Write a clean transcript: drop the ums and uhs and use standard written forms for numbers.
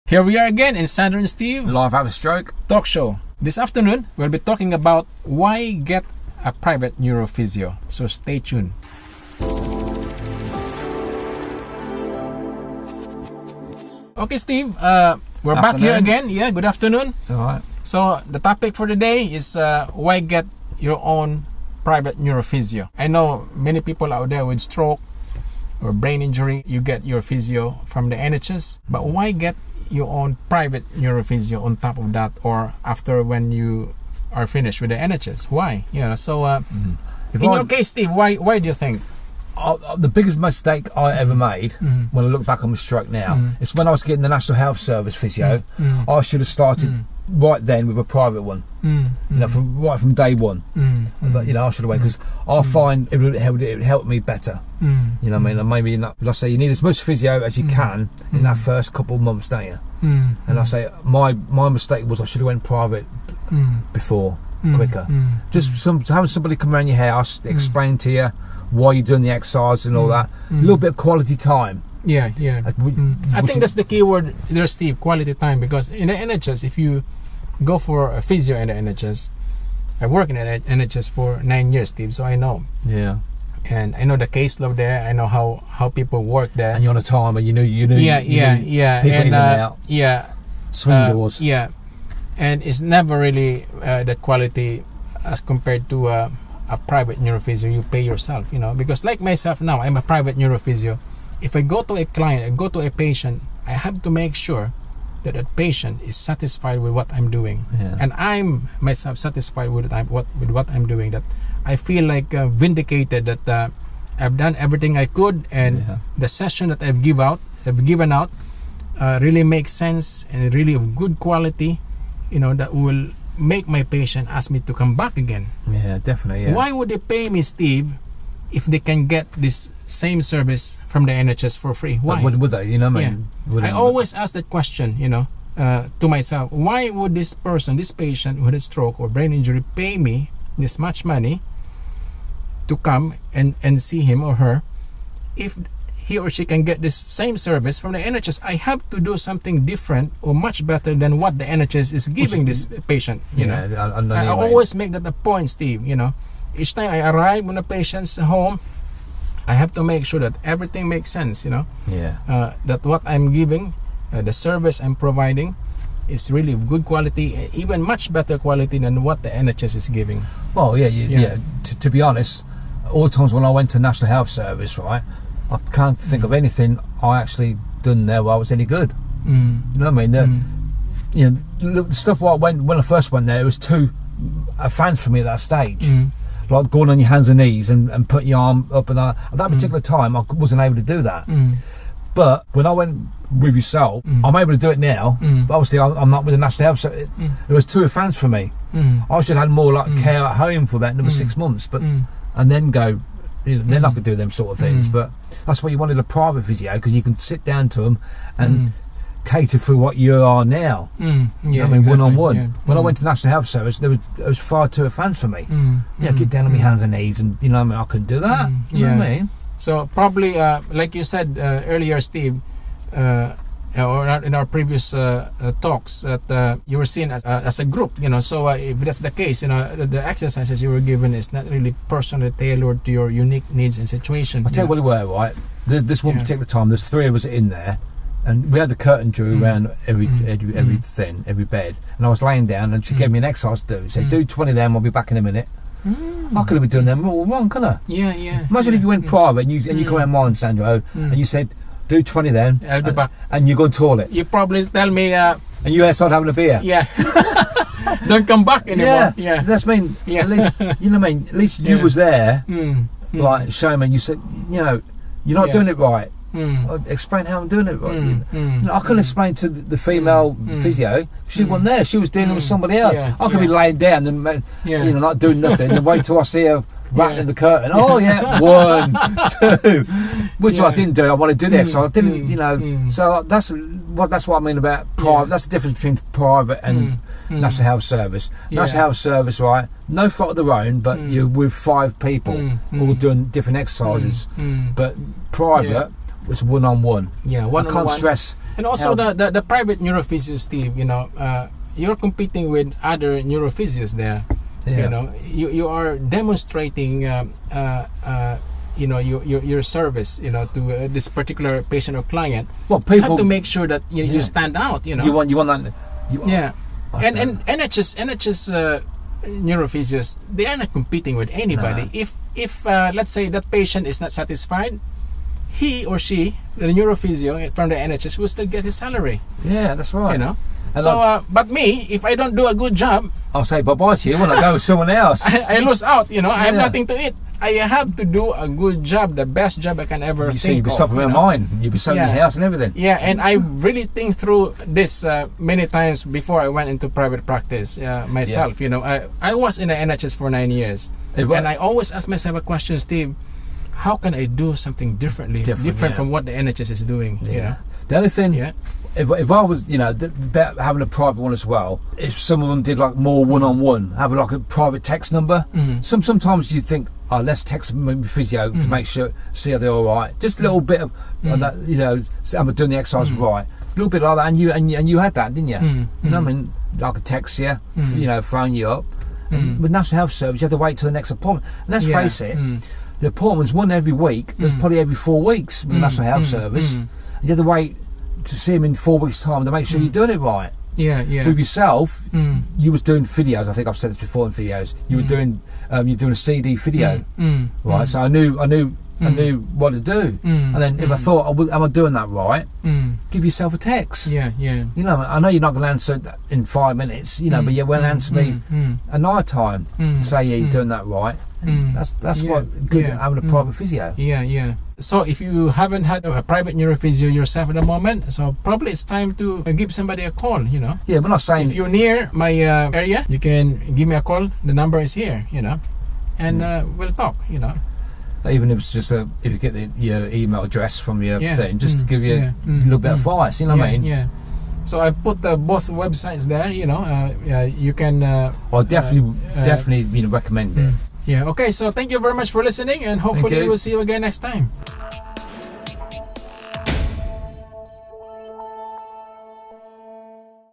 Here we are again in Sandra and Steve Live Have a Stroke talk show. This afternoon, we'll be talking about why get a private neuro physio. So stay tuned. Okay, Steve, we're back here again. Yeah, good afternoon. All right. So the topic for today is why get your own private neuro physio. I know many people out there with stroke or brain injury, you get your physio from the NHS, but why get your own private neuro physio on top of that, or after when you are finished with the NHS? Why? Yeah. So in your case, Steve, why do you think? The biggest mistake I ever made, when I look back on my stroke now, is when I was getting the National Health Service physio. I should have started right then with a private one. You know, right from day one. You know, I should have went, because I find it would help me better. You know what I mean? And maybe, like I say, you need as much physio as you can in that first couple of months, don't you? And I say my mistake was I should have went private before, quicker. Just having somebody come around your house, explain to you why you're doing the exercise and all that. A little bit of quality time. Yeah. I think that's the key word there, Steve, quality time. Because in the NHS, if you go for a physio in the NHS, I worked in the NHS for 9 years, Steve, so I know. Yeah. And I know the caseload there. I know how people work there. And you're on a timer. You know. Yeah. People in and out. Yeah. Swing doors. Yeah. And it's never really the quality as compared to a private neurophysio. You pay yourself, you know. Because like myself now, I'm a private neurophysio. If I go to a client, I go to a patient, I have to make sure that that patient is satisfied with what I'm doing. Yeah. And I'm myself satisfied with what I'm doing. That I feel like vindicated that I've done everything I could, and the session that I've given out really makes sense and really of good quality, you know, that will make my patient ask me to come back again. Yeah, definitely. Yeah. Why would they pay me, Steve, if they can get this same service from the NHS for free? Why? Would they? You know what I mean? I always ask that question, you know, to myself. Why would this patient with a stroke or brain injury, pay me this much money to come and see him or her if he or she can get this same service from the NHS? I have to do something different or much better than what the NHS is giving this patient, you know. I always make that a point, Steve, you know. Each time I arrive on a patient's home, I have to make sure that everything makes sense, you know. Yeah. That what I'm giving, the service I'm providing, is really good quality, even much better quality than what the NHS is giving. Well, yeah. To be honest, all the times when I went to National Health Service, right, I can't think of anything I actually done there where I was any good. You know what I mean? You know, the stuff when I first went there, it was too advanced for me at that stage. Like going on your hands and knees and putting your arm up, and at that particular time I wasn't able to do that. But when I went with yourself, I'm able to do it now. But obviously I'm not with the National Health Service. It was too advanced for me. I should have had more like care at home for about another 6 months, but and then go. You know, then I could do them sort of things. But that's why you wanted a private physio, because you can sit down to them and cater for what you are now. Yeah, I mean, exactly. one-on-one. Yeah. When I went to National Health Service, it was far too advanced for me. Get down on my hands and knees, and you know what I mean, I couldn't do that. You know what I mean? So probably, like you said earlier, Steve, or in our previous talks, that you were seen as a group, you know. So if that's the case, you know, the exercises you were given is not really personally tailored to your unique needs and situation. I'll tell you what it were, right? This one particular time, there's 3 of us in there, and we had the curtain drew around every bed, and I was laying down, and she gave me an exercise to do. She said, do 20 of them, I'll be back in a minute. I could have been doing them all wrong, couldn't I? Yeah. Imagine if you went private and you come around mine, Sandro, and you said, do 20 then, and you go to the toilet. You probably tell me... and you start having a beer. Yeah. Don't come back anymore. Yeah. That's mean, at least, you know what I mean, at least you was there, like, showing me, you said, you know, you're not doing it right. Explain how I'm doing it right. You know, I couldn't explain to the female physio. She wasn't there. She was dealing with somebody else. I could be laying down and you know, not doing nothing, and wait till I see her rattling the curtain. Oh yeah, 1, 2, which I didn't do. I want to do the exercise. I didn't, you know. So that's what I mean about private. That's the difference between private and National Health Service. National Health Service, right? No fault of their own, but you're with 5 people all doing different exercises. But private. It's one-on-one. Yeah, one-on-one. I can't stress And also the private Neuro Physio, Steve, you know, you're competing with other Neuro Physios there. Yeah. You know, you are demonstrating you know, your service, you know, to this particular patient or client. Well, people you have to make sure that you stand out, you know. You want that. Yeah. And NHS Neuro Physios, they are not competing with anybody. No. If let's say that patient is not satisfied, he or she, the Neuro Physio from the NHS, will still get his salary. Yeah, that's right. You know. And So, but me, if I don't do a good job, I'll say bye-bye to you when I go with someone else. I lose out. You know, I have Yeah. nothing to eat. I have to do a good job, the best job I can ever You think see, you'd be of. suffering you with know? mine. You'd be selling your house and everything. Yeah, and I really think through this many times before I went into private practice myself. You know, I was in the NHS for 9 years, and I always ask myself a question, Steve: how can I do something different from what the NHS is doing? Yeah. You know? The other thing, Yeah. if I was, you know, about having a private one as well, if some of them did like more one-on-one, having like a private text number, sometimes you think, oh, let's text my physio to make sure, see how they're all right. Just a little bit of that, you know, am I doing the exercise right? A little bit like that, and you had that, didn't you? You know what I mean? I could text you, you know, phone you up. And with National Health Service, you have to wait till the next appointment. And let's face it, the appointment's one every week. There's probably every 4 weeks with the National Health Service. And you have to wait to see him in 4 weeks' time to make sure you're doing it right. Yeah, yeah. With yourself, you was doing videos. I think I've said this before in videos. You were doing, you're doing a CD video, right? So I knew what to do. And then if I thought, am I doing that right? Give yourself a text. Yeah, yeah. You know, I know you're not going to answer that in 5 minutes. You know, but you will answer me at night time. Say, yeah, you're doing that right. That's what good having a private physio. Yeah, yeah. So if you haven't had a private Neuro Physio yourself at the moment, so probably it's time to give somebody a call, you know. Yeah, we're not saying... If you're near my area, you can give me a call. The number is here, you know. And we'll talk, you know. Even if it's just if you get your email address from your thing, just to give you a little bit of advice, you know what I mean? Yeah. So I put both websites there, you know. You can... I definitely you know, recommend it. Yeah, okay, so thank you very much for listening, and hopefully we'll see you again next time.